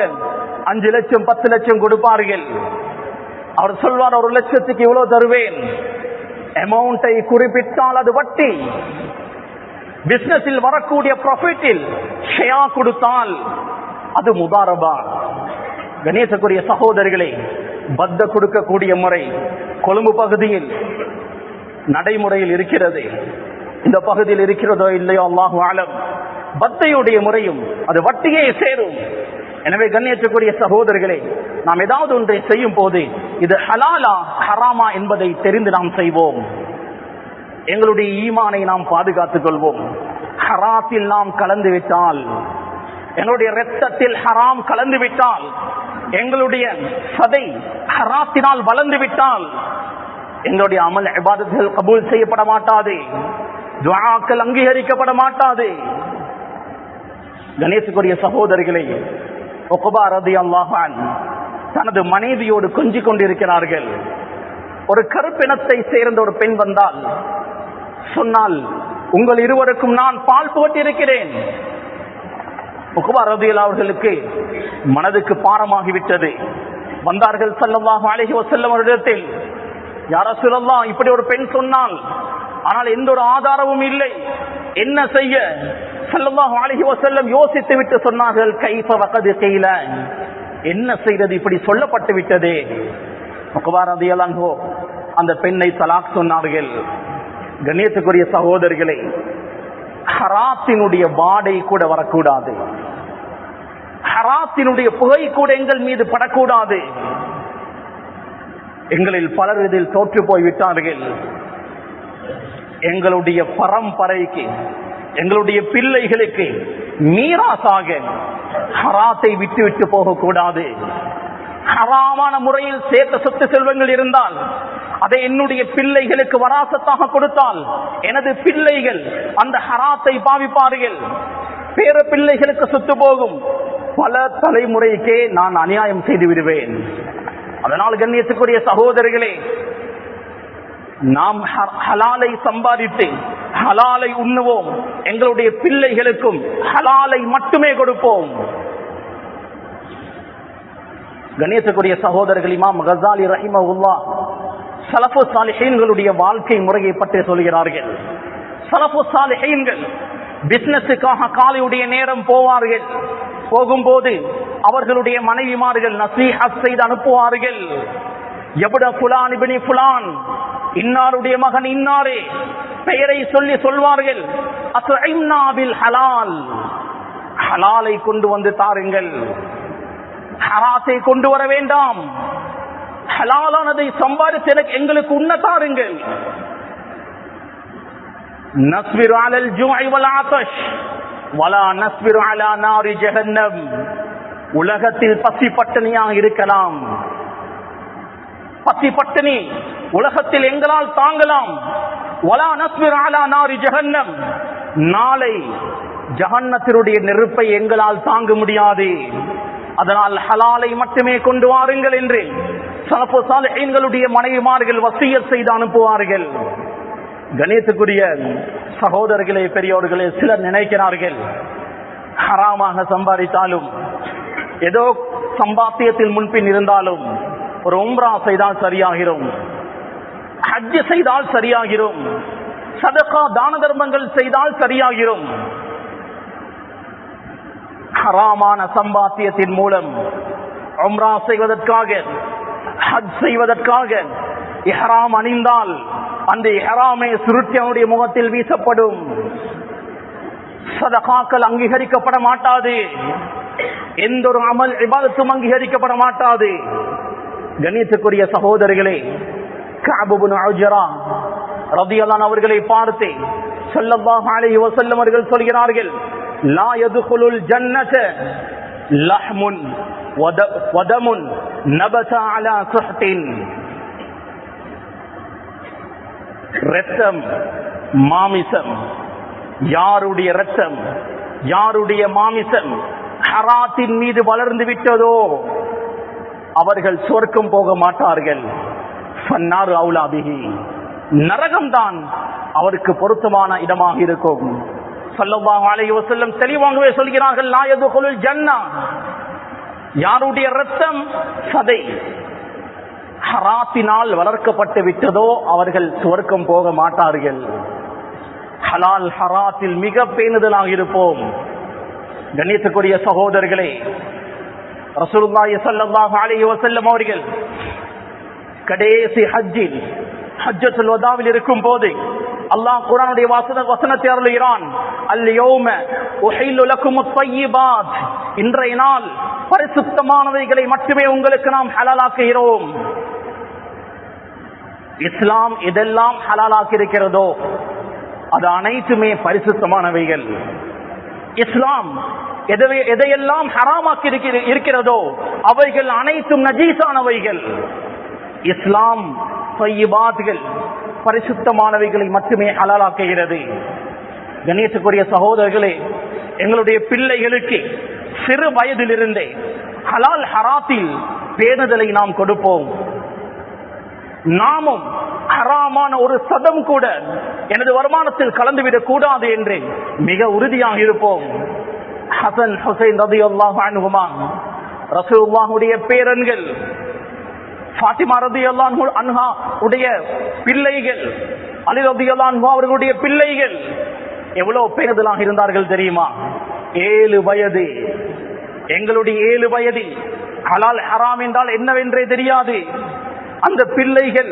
Speaker 1: 5 லட்சம் 10 லட்சம் கொடுப்பார்கள். அவர் சொல்வார் 1 லட்சத்துக்கு இவ்வளவு தருவேன். அமௌண்டை குறிப்பிட்டால் அது வட்டி. பிசினஸில் வரக்கூடிய ப்ராஃபிட்டில் ஷேர் கொடுத்தால் அது முதாரபா. கணேசக்குரிய சகோதரிகளே, பத்த கொடுக்கக்கூடிய முறை கொழும்பு பகுதியில் நடைமுறையில் இருக்கிறது. இந்த பகுதியில் இருக்கிறதோ இல்லையோ அல்லாஹு ஆலம். பத்தையுடைய முறையும் அது வட்டியை சேரும். எனவே கண்ணியத்துக்குரிய சகோதரர்களே, நாம் ஏதாவது ஒன்றை செய்யும் போது இது ஹலாலா ஹராமா என்பதை தெரிந்து நாம் செய்வோம். எங்களுடைய ஈமானை நாம் பாதுகாத்துக் கொள்வோம். ஹராத்தில் நாம் கலந்து விட்டால், எங்களுடைய இரத்தத்தில் ஹராம் கலந்து விட்டால், எங்களுடைய சதை ஹராத்தினால் வளர்ந்து விட்டால் எங்களுடைய அமல் இபாதத்துகள் கபூல் செய்யப்பட மாட்டாது, துஆக்கள் அங்கீகரிக்கப்பட மாட்டாது. கணேசுக்குரிய சகோதரிகளே, உக்பா ரலியல்லாஹு அன்ஹு தனது மனைவியோடு கொஞ்சிக் கொண்டிருக்கிறார்கள். ஒரு கருப்பினத்தை சேர்ந்த ஒரு பெண் வந்தால் சொன்னால், உங்கள் இருவருக்கும் நான் பால் போட்டிருக்கிறேன். உக்பா ரலியல்லாஹு அவர்களுக்கு மனதுக்கு பாரமாகிவிட்டது. வந்தார்கள் ஸல்லல்லாஹு அலைஹி வஸல்லம் அவர்களிடத்தில், யா ரசூலல்லாஹ், இப்படி ஒரு பெண் சொன்னால், ஆனால் எந்த ஒரு ஆதாரமும் இல்லை, என்ன செய்ய? ஸல்லல்லாஹு அலைஹி வஸல்லம் யோசித்து விட்டு சொன்னார்கள், கைஃப வகத் கீல, என்ன செய்வது, இப்படி சொல்லப்பட்டு விட்டதே. உக்பா ரலியல்லாஹு அன்ஹு அந்த பெண்ணை தலாக் சொன்னார்கள். கண்ணியத்துக்குரிய சகோதரிகளே, ஹராத்தினுடைய வாடை கூட வரக்கூடாது, ஹராத்தினுடைய புகை கூட எங்கள் மீது படக்கூடாது. எங்களில் பலர் இதில் தோற்று போய்விட்டார்கள். எங்களுடைய பரம்பரைக்கு, எங்களுடைய பிள்ளைகளுக்கு மீராசாக ஹராத்தை விட்டு விட்டு போகக்கூடாது. ஹராமான முறையில் சேர்த்த சொத்து செல்வங்கள் இருந்தால் அதை என்னுடைய பிள்ளைகளுக்கு வராசத்தாக கொடுத்தால் எனது பிள்ளைகள் அந்த ஹராத்தை பாவிப்பார்கள். பேர பிள்ளைகளுக்கு சொத்து போகும். பல தலைமுறைக்கே நான் அநியாயம் செய்து விடுவேன். அதனால் கண்ணியத்துக்குரிய சகோதரர்களே, நாம் ஹலாலை சம்பாதித்து ஹலாலை உண்ணுவோம். எங்களுடைய பிள்ளைகளுக்கும் ஹலாலை மட்டுமே கொடுப்போம். கண்ணியத்துக்குரிய சகோதரர்கள், இமாம் கஸாலி ரஹிமஹுல்லாஹ் ஸலஃபு ஸாலிஹீன்களுடைய வாழ்க்கை முறையை பற்றி சொல்கிறார்கள். ஸலஃபு ஸாலிஹீன்கள் பிசினஸுக்காக காலையுடைய நேரம் போவார்கள். போகும்போது அவர்களுடைய மனைவிமார்கள் நசீஹத் செய்து அனுப்புவார்கள். எபுட ஃபுலான் இப்னி ஃபுலான், இன்னாருடைய மகன் இன்னாரே, பெயரை சொல்லி சொல்வார்கள். அத்இம்னா பில் ஹலால், ஹலாலை கொண்டு வந்து தாருங்கள், ஹராத்தை கொண்டு வர வேண்டாம். ஹலாலானதை சம்பாதித்து எங்களுக்கு உண்ண தாருங்கள். நஸ்பிரு அலல் ஜூஇ வல் ஆதஷ் வலா நஸ்பிரு அலா நாரி ஜஹன்னம். உலகத்தில் பசி பட்டினியாக இருக்கலாம், பசி பட்டினி உலகத்தில் எங்களால் தாங்கலாம். வலா நஸ்பிரு அலா நாரி ஜஹன்னம், நாளை ஜஹன்னத்தினுடைய நெருப்பை எங்களால் தாங்க முடியாது. அதனால் ஹலாலை மட்டுமே கொண்டு வாருங்கள் என்று ஸலஃபு ஸாலிஹீன்களுடைய மனைவிமார்கள் வசியத் செய்து அனுப்புவார்கள். கணியத்துக்குரிய சகோதரர்களே, பெரியோர்களே, சிலர் நினைக்கிறார்கள் ஹராமாக சம்பாதித்தாலும், ஏதோ சம்பாத்தியத்தில் முன்பின் இருந்தாலும் ஒரு உம்ரா செய்தால் சரியாகிறோம், ஹஜ் செய்தால் சரியாகிறோம், சதகா தான தர்மங்கள் செய்தால் சரியாகிறோம். ஹராமான சம்பாத்தியத்தின் மூலம் உம்ரா செய்வதற்காக, ஹஜ் செய்வதற்காக இஹ்ராம் அணிந்தால் அந்த இஹ்ராமை சுருட்டி அவனுடைய முகத்தில் வீசப்படும். சதகாக்கள் அங்கீகரிக்கப்பட மாட்டாது, எந்த ஒரு அமல் இபாதத்தும் அங்கீகரிக்கப்பட மாட்டாது. கணியத்துக்குரிய சகோதரர்களே, கஅப் இப்னு உஜ்ரா ரலியல்லாஹு அன்ஹு அவர்களை பார்த்து ஸல்லல்லாஹு அலைஹி வஸல்லம் அவர்கள் சொல்கிறார்கள், லா யதுகுலுல் ஜன்னத லஹ்முன் வதமுன் நபத அலா சுஹ்தின். இரத்தம், மாமிசம், யாருடைய இரத்தம், யாருடைய மாமிசம் ஹராத்தின் மீது வளர்ந்து விட்டதோ அவர்கள் சொர்க்கம் போக மாட்டார்கள். ஃபன்னாரு அவுலா பிஹி, நரகம்தான் அவருக்கு பொருத்தமான இடமாக இருக்கும். ஸல்லல்லாஹு அலைஹி வஸல்லம் தெளிவாகவே சொல்கிறார்கள், லா யதுகுலுல் ஜன்னா, யாருடைய இரத்தம், சதை ஹராத்தினால் வளர்க்கப்பட்டு விட்டதோ அவர்கள் சுவர்க்கம் போக மாட்டார்கள். ஹலால் ஹராத்தில் மிக பேணுதலாக இருப்போம். கண்ணியத்துக்குரிய சகோதரர்களே, ரசூலுல்லாஹி ஸல்லல்லாஹு அலைஹி வஸல்லம் அவர்கள் கடைசி ஹஜ்ஜில், ஹஜ்ஜத்துல் வதாவில் இருக்கும் போது அல்லாஹ் குர்ஆனுடைய வசனத்தை அருளுகிறான், அல் யௌம உஹில்லு லக்குமுத் த்வையிபாத், இன்றைய நாள் பரிசுத்தமானவைகளை மட்டுமே உங்களுக்கு நாம் ஹலாலாக்குகிறோம். இஸ்லாம் எதெல்லாம் ஹலாலாக்கி இருக்கிறதோ அது அனைத்துமே பரிசுத்தமானவைகள். இஸ்லாம் எதையெல்லாம் ஹராமாக்கி இருக்கிறதோ அவைகள் அனைத்தும் நஜீஸானவைகள். இஸ்லாம் த்வையிபாத்கள், பரிசுத்தமானவைகளை மட்டுமே ஹலாலாக்குகிறது. கண்ணியத்துக்குரிய சகோதரர்களே, எங்களுடைய பிள்ளைகளுக்கு சிறு வயதிலிருந்தே ஹலால் ஹராத்தில் பேணுதலை நாம் கொடுப்போம். நாமும் ஹராமான ஒரு சதம் கூட எனது வருமானத்தில் கலந்துவிடக் கூடாது என்று மிக உறுதியாக இருப்போம். ஹசன் ஹுசைன் ரலியல்லாஹு அன்ஹுமா ரசூலுல்லாஹுடைய பேரன்கள், ஃபாத்திமா ரலியல்லாஹு அன்ஹா உடைய பிள்ளைகள், அலி ரலியல்லாஹு அன்ஹு அவர்களுடைய பிள்ளைகள் எவ்வளவு பேணுதலாக இருந்தார்கள் தெரியுமா? 7 வயது, எங்களுடைய 7 வயதில் ஹலால் ஹராம் என்றால் என்னவென்றே தெரியாது. அந்த பிள்ளைகள்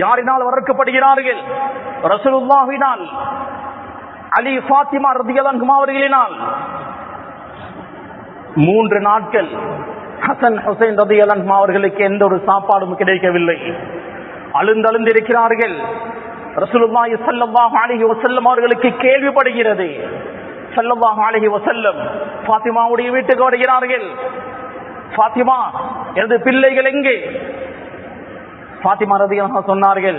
Speaker 1: யாரினால் வளர்க்கப்படுகிறார்கள்? ரசூலுல்லாஹினால், அலி ஃபாத்திமா ரலியல்லாஹு அன்ஹுமா அவர்களினால். 3 நாட்கள் ஹசன் ஹுசைன் ரலியல்லாஹு அன்ஹுமா அவர்களுக்கு எந்த ஒரு சாப்பாடும் கிடைக்கவில்லை. அழுந்திருக்கிறார்கள். ரசூலுல்லாஹி ஸல்லல்லாஹு அலைஹி வஸல்லம் அவர்களுக்கு கேள்விப்படுகிறது. ஸல்லல்லாஹு அலைஹி வஸல்லம் ஃபாத்திமாவுடைய வீட்டுக்கு வருகிறார்கள். ஃபாத்திமா, எனது பிள்ளைகள் எங்கே? ஃபாத்திமா ரலியல்லாஹு அன்ஹா சொன்னார்கள்,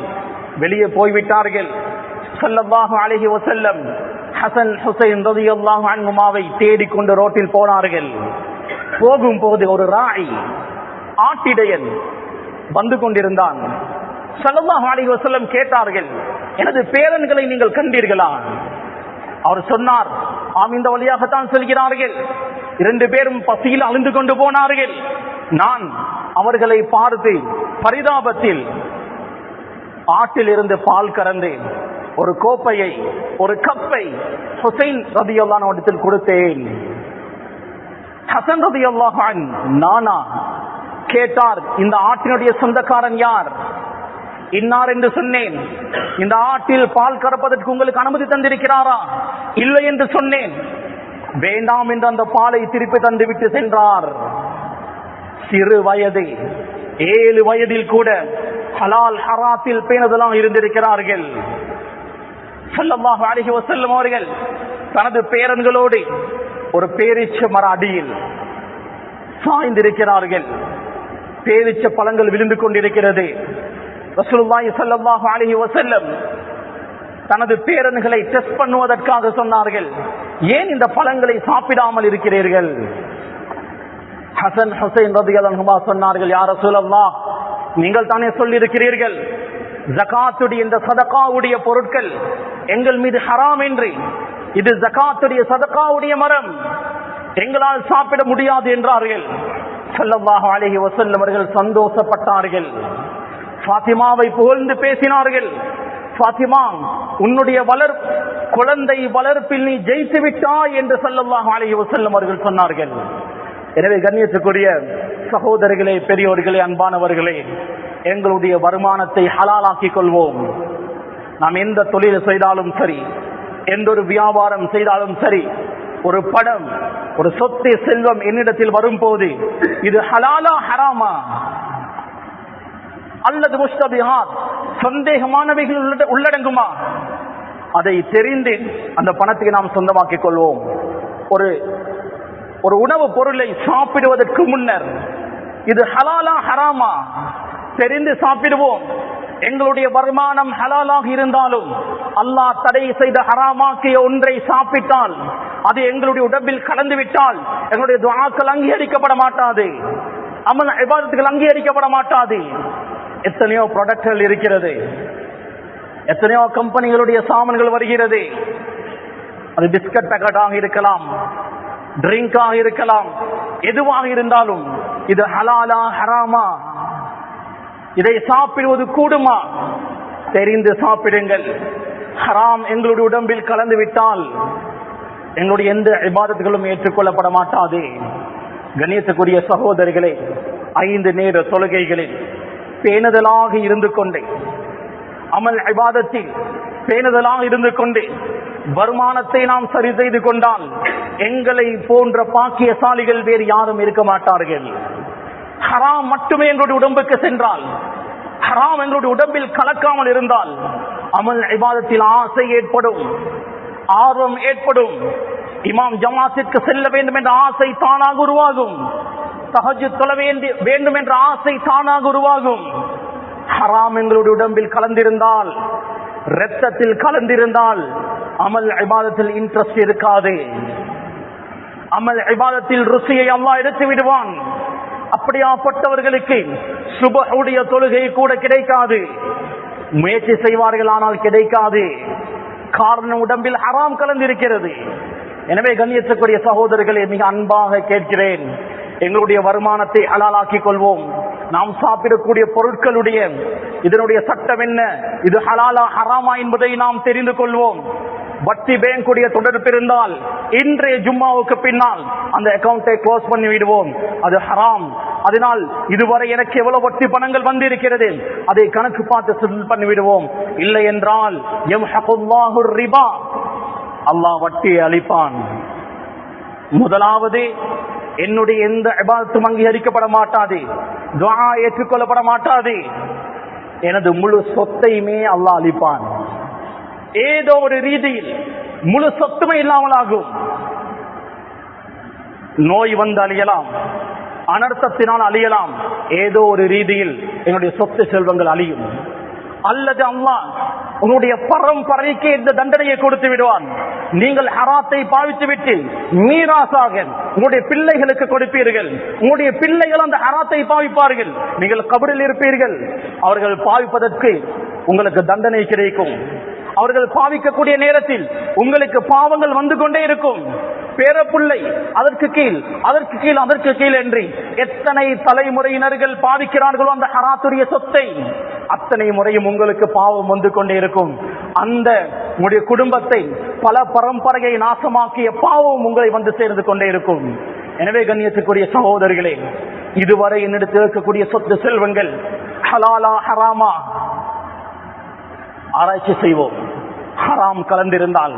Speaker 1: வெளியே போய்விட்டார்கள். ஸல்லல்லாஹு அலைஹி வஸல்லம் ஹசன் ஹுசைன் ரலியல்லாஹு அன்ஹுமாவை தேடிக்கொண்டு ரோட்டில் போனார்கள். போகும்போது ஒரு ராய் ஆட்டிடையன் வந்து கொண்டிருந்தான். ஸல்லல்லாஹு அலைஹி வஸல்லம் கேட்டார்கள், எனது பேரன்களை நீங்கள் கண்டீர்களா? அவர் சொன்னார், ஆம், இந்த வழியாகத்தான் செல்கிறார்கள். 2 பேரும் பசியில் அழுந்து கொண்டு போனார்கள். நான் அவர்களை பார்த்து பரிதாபத்தில் ஆட்டில் இருந்து பால் கறந்து ஒரு கோப்பையை, ஒரு கப்பை ஹுசைன் ரலியல்லாஹு அன்ஹு கொடுத்தேன். ஹசன் ரலியல்லாஹு அன்ஹு நானா கேட்டார், இந்த ஆட்டினுடைய சொந்தக்காரன் யார்? இன்னார் என்று சொன்னேன். இந்த ஆட்டில் பால் கறப்பதற்கு உங்களுக்கு அனுமதி தந்திருக்கிறாரா? இல்லை என்று சொன்னேன். வேண்டாம் என்று அந்த பாலை திருப்பி தந்துவிட்டு சென்றார். சிறு வயது 7 வயதில் கூட ஹலால் ஹராத்தில் பேணுதலாக இருந்திருக்கிறார்கள். ஸல்லல்லாஹு அலைஹி வஸல்லம் அவர்கள் தனது பேரன்களோடு ஒரு பேரீச்ச மர அடியில் சாய்ந்திருக்கிறார்கள். பேரீச்ச பழங்கள் விழுந்து கொண்டிருக்கிறது. ரசூலுல்லாஹி ஸல்லல்லாஹு அலைஹி வஸல்லம் தனது பேரன்களை டெஸ்ட் பண்ணுவதற்காக சொன்னார்கள், ஏன் இந்த பழங்களை சாப்பிடாமல் இருக்கிறீர்கள்? ஹசன் ஹுசைன் ரலியல்லாஹு அன்ஹுமா சொன்னார்கள், யா ரசூலல்லாஹ், நீங்கள் தானே சொல்லி இருக்கிறீர்கள் ஜகாத்துடைய இந்த சதகாவுடைய பொருட்கள் எங்கள் மீது ஹராம் என்று. இது ஜகாத்துடைய சதகாவுடைய மரம், எங்களால் சாப்பிட முடியாது என்றார்கள். ஸல்லல்லாஹு அலைஹி வஸல்லம் அவர்கள் சந்தோஷப்பட்டார்கள். ஃபாத்திமாவை புகழ்ந்து பேசினார்கள். ஃபாத்திமா, உன்னுடைய குழந்தை வளர்ப்பில் நீ ஜெயித்து விட்டாய் என்று ஸல்லல்லாஹு அலைஹி வஸல்லம் அவர்கள் சொன்னார்கள். எனவே கண்ணியத்துக்குரிய சகோதரர்களே, பெரியோர்களே, அன்பானவர்களே, எங்களுடைய வருமானத்தை ஹலாலாக்கிக் கொள்வோம். நாம் எந்த தொழில் செய்தாலும் சரி, எந்த ஒரு வியாபாரம் செய்தாலும் சரி, ஒரு பணம், ஒரு சொத்து, செல்வம் என்னிடத்தில் வரும்போது இது ஹலாலா ஹராமா அல்லது முஸ்தபிஹாத் சந்தேகமானவைகள் உள்ளடங்குமா, அதை தெரிந்து அந்த பணத்தை நாம் சொந்தமாக்கிக் கொள்வோம். ஒரு உணவு பொருளை சாப்பிடுவதற்கு முன்னர் இது ஹலாலா ஹராமா தெரிந்து சாப்பிடுவோம். எங்களுடைய வருமானம் ஹலாலாக இருந்தாலும் அல்லாஹ் தடை செய்த ஹராமாக்கிய ஒன்றை சாப்பிட்டால், அது எங்களுடைய உடம்பில் கலந்து விட்டால், எங்களுடைய துஆக்கள் அங்கீகரிக்கப்பட மாட்டாது, அமல் இபாதத்துகள் அங்கீகரிக்கப்பட மாட்டாது. எத்தனையோ ப்ராடக்ட்கள் இருக்கிறது, எத்தனையோ கம்பெனிகளுடைய சாமான்கள் வருகிறது. அது பிஸ்கட் பேக்கெட்டாக இருக்கலாம், ட்ரிங்காக இருக்கலாம், எதுவாக இருந்தாலும் இது ஹலாலா ஹராமா, இதை சாப்பிடுவது கூடுமா? தெரிந்து சாப்பிடுங்கள். ஹராம் எங்களுடைய உடம்பில் கலந்து விட்டால் எங்களுடைய எந்த இபாதத்துகளும் ஏற்றுக்கொள்ளப்பட மாட்டாது. கண்ணியத்துக்குரிய சகோதரிகளே, 5 நேர தொழுகைகளில் பேணுதலாக இருந்து கொண்டு, அமல் இபாதத்தில் பேணுதலாக இருந்து கொண்டு வருமானத்தை நாம் சரி செய்து கொண்டால் எங்களை போன்ற பாக்கியசாலிகள் வேறு யாரும் இருக்க மாட்டார்கள். ஹராம் மட்டுமே எங்களுடைய உடம்புக்கு சென்றால், ஹராம் எங்களுடைய உடம்பில் கலக்காமல் இருந்தால் அமல் இபாதத்தில் ஆசை ஏற்படும், ஆர்வம் ஏற்படும். இமாம் ஜமாத்திற்கு செல்ல வேண்டும் என்ற ஆசை தானாக உருவாகும். தஹஜ்ஜுத் தொழ வேண்டும் என்ற ஆசை தானாக உருவாகும். ஹராம் எங்களுடைய உடம்பில் கலந்திருந்தால், இரத்தத்தில் கலந்திருந்தால் அமல் இபாதத்தில் இன்ட்ரெஸ்ட் இருக்காது. அமல் இபாதத்தில் ருசியை அல்லாஹ் எடுத்து விடுவான். அப்படியாப்பட்டவர்களுக்கு சுபஹுடைய தொழுகை கூட கிடைக்காது. முயற்சி செய்வார்கள், ஆனால் கிடைக்காது. காரணம், உடம்பில் ஹராம் கலந்திருக்கிறது. எனவே கண்ணியத்துக்குரிய சகோதரர்களே, மிக அன்பாக கேட்கிறேன், எங்களுடைய வருமானத்தை ஹலாலாக்கிக் கொள்வோம். நாம் சாப்பிடக்கூடிய பொருட்களுடைய இதனுடைய சட்டம் என்ன, இது ஹலாலா ஹராமா என்பதை நாம் தெரிந்து கொள்வோம். வட்டி பேங்குடைய தொடர்பு இருந்தால் இன்றைய ஜும்மாவுக்கு பின்னால் அந்த அக்கௌண்டை க்ளோஸ் பண்ணி விடுவோம். அது ஹராம். அதனால் இதுவரை எனக்கு எவ்வளவு வட்டி பணங்கள் வந்திருக்கிறது அதை கணக்கு பார்த்து செட்டில் பண்ணி விடுவோம். இல்லை என்றால் யம்ஹகுல்லாஹு ரிபா, அல்லாஹ் வட்டியை அளிப்பான். முதலாவது, என்னுடைய எந்த இபாதத்தும் அங்கீகரிக்கப்பட மாட்டாது, துஆ ஏற்றுக்கொள்ளப்பட மாட்டாது. எனது முழு சொத்தையுமே அல்லாஹ் அளிப்பான். ஏதோ ஒரு ரீதியில் முழு சொத்துமே இல்லாமல் ஆகும். நோய் வந்து அழியலாம், அனர்த்தத்தினால் அழியலாம், ஏதோ ஒரு ரீதியில் என்னுடைய சொத்து செல்வங்கள் அழியும். அல்லது அல்லாஹ் உங்களுடைய பரம்பரைக்கு இந்த தண்டனையை கொடுத்து விடுவான். நீங்கள் ஹராத்தை பாவித்து விட்டு மீராசாக உங்களுடைய பிள்ளைகளுக்கு கொடுப்பீர்கள். உங்களுடைய பிள்ளைகள் அந்த ஹராத்தை பாவிப்பார்கள். நீங்கள் கபரில் இருப்பீர்கள். அவர்கள் பாவிப்பதற்கு உங்களுக்கு தண்டனை கிடைக்கும். அவர்கள் பாவிக்கக்கூடிய நேரத்தில் உங்களுக்கு பாவங்கள் வந்து கொண்டே இருக்கும். பேரப்புள்ளை அதற்கு கீழ் அதற்கு கீழ் அதற்கு கீழ் என்று எத்தனை தலைமுறையினர்கள் பாவிக்கிறார்களோ அந்த ஹராத்துடைய சொத்தை, அத்தனை முறையும் உங்களுக்கு பாவம் வந்து கொண்டே இருக்கும். அந்த உங்களுடைய குடும்பத்தை பல பரம்பரையை நாசமாக்கிய பாவம் உங்களை வந்து சேர்ந்து கொண்டே இருக்கும். எனவே கண்ணியத்துக்குரிய சகோதரிகளே, இதுவரை என்னிடத்தில் இருக்கக்கூடிய சொத்து செல்வங்கள் ஹலாலா ஹராமா ஆராய்ச்சி செய்வோம். ஹராம் கலந்திருந்தால்,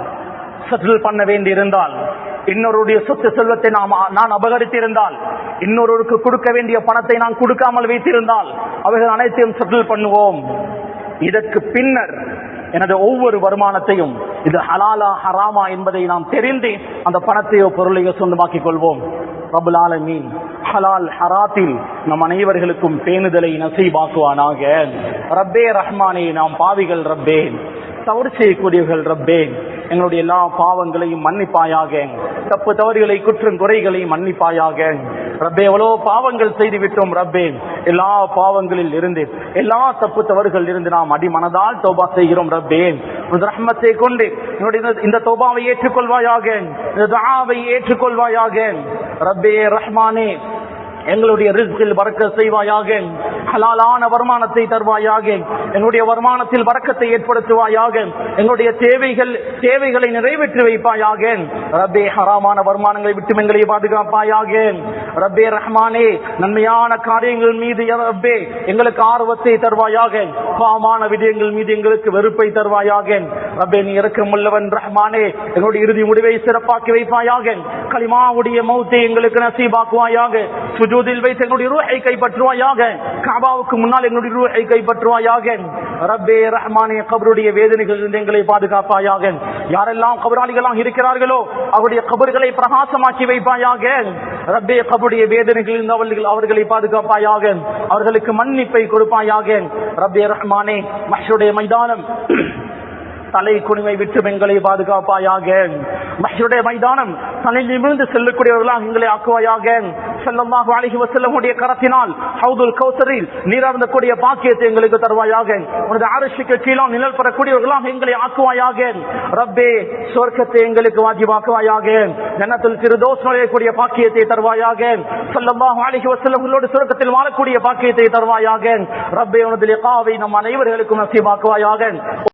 Speaker 1: செட்டில் பண்ண வேண்டி இருந்தால், இன்னொருடைய சொத்து செல்வத்தை நான் அபகரித்திருந்தால், இன்னொருவருக்கு கொடுக்க வேண்டிய பணத்தை நான் கொடுக்காமல் வைத்திருந்தால், அவைகள் அனைத்தையும் செட்டில் பண்ணுவோம். இதற்கு பின்னர் எனது ஒவ்வொரு வருமானத்தையும் இது ஹலாலா ஹராமா என்பதை நாம் தெரிந்து அந்த பணத்தையோ பொருளையோ சொந்தமாக்கிக் கொள்வோம். ரப்புல் ஆலமீன் ஹலால் ஹராத்தில் நம் அனைவர்களுக்கும் பேணுதலை நசீபாக்குவானாக. ரப்பே ரஹ்மானே, நாம் பாவிகள் ரப்பே, தவறு செய்யக்கூடியவர்கள் ரப்பே, எங்களுடைய எல்லா பாவங்களையும் மன்னிப்பாயாக. தப்பு தவறுகளை குற்றம் குறைகளை மன்னிப்பாயாக ரப்பே. எவ்வளோ பாவங்கள் செய்து விட்டோம் ரப்பே. எல்லா பாவங்களில் இருந்து, எல்லா தப்பு தவறுகளில் இருந்து நாம் அடிமனதால் தௌபா செய்கிறோம் ரப்பே. ரஹ்மத்தை கொண்டு என்னுடைய இந்த தௌபாவை ஏற்றுக்கொள்வாயாக, இந்த துஆவை ஏற்றுக்கொள்வாயாக ரப்பே ரஹ்மானே. எங்களுடைய ரிஸ்கில் பரக்கத் செய்வாயாக, ஹலாலான வருமானத்தை தருவாயாக, எங்களுடைய வருமானத்தில் பரக்கத்தை ஏற்படுத்துவாயாக, எங்களுடைய தேவைகளை நிறைவேற்றி வைப்பாயாக ரப்பே. ஹராமான வருமானங்களை விட்டு எங்களை பாதுகாப்பாயாக ரப்பே ரஹ்மானே. நன்மையான காரியங்கள் மீது ரப்பே எங்களுக்கு ஆர்வத்தை தருவாயாக, பாவமான விடயங்கள் மீது எங்களுக்கு வெறுப்பை தருவாயாக ரப்பே. நீ இரக்கமுள்ளவன் ரஹ்மானே. எங்களுடைய இறுதி முடிவை சிறப்பாக்கி வைப்பாயாக. கலிமாவுடைய மௌத்தை எங்களுக்கு நசீபாக்குவாயாக. சுஜூதில் வைத்து எங்களுடைய ரூஹை கைப்பற்றுவாயாக. கஅபாவுக்கு முன்னால் எங்களுடைய ரூஹை கைப்பற்றுவாயாக ரப்பே ரஹ்மானே. கபருடைய வேதனைகளிலிருந்து எங்களை பாதுகாப்பாயாக. யாரெல்லாம் கபராளிகளாக இருக்கிறார்களோ அவருடைய கபர்களை பிரகாசமாக்கி வைப்பாயாக ரப்பே. கபருடைய வேதனைகளிலிருந்து அவர்களை பாதுகாப்பாயாக, அவர்களுக்கு மன்னிப்பை கொடுப்பாயாக ரப்பே ரஹ்மானே. மஹ்ஷருடைய மைதானம் தலை குனிவை விட்டு எங்களை பாதுகாப்பாயாக. மஹ்ஷருடைய மைதானம் தலை நிமிர்ந்து செல்லக்கூடியவர்களாக எங்களை ஆக்குவாயாக. ஸல்லல்லாஹு அலைஹி வஸல்லம் உடைய கரத்தினால் ஹவுதுல் கௌசரில் நீரார்ந்தக்கூடிய பாக்கியத்தை எங்களுக்கு தருவாயாக. உனது அர்ஷுக்கு கீழே நிழல் பெறக்கூடியவர்களாக எங்களை ஆக்குவாயாக ரப்பே. சொர்க்கத்தை எங்களுக்கு வாஜிபாக்குவாயாக. ஜன்னத்துல் ஃபிர்தௌஸ் நுழையக்கூடிய பாக்கியத்தை தருவாயாக. ஸல்லல்லாஹு அலைஹி வஸல்லம் சொர்க்கத்தில் வாழக்கூடிய பாக்கியத்தை தருவாயாக ரப்பே. உனது லிகாவை நம் அனைவர்களுக்கும் நசீபாக்குவாயாக.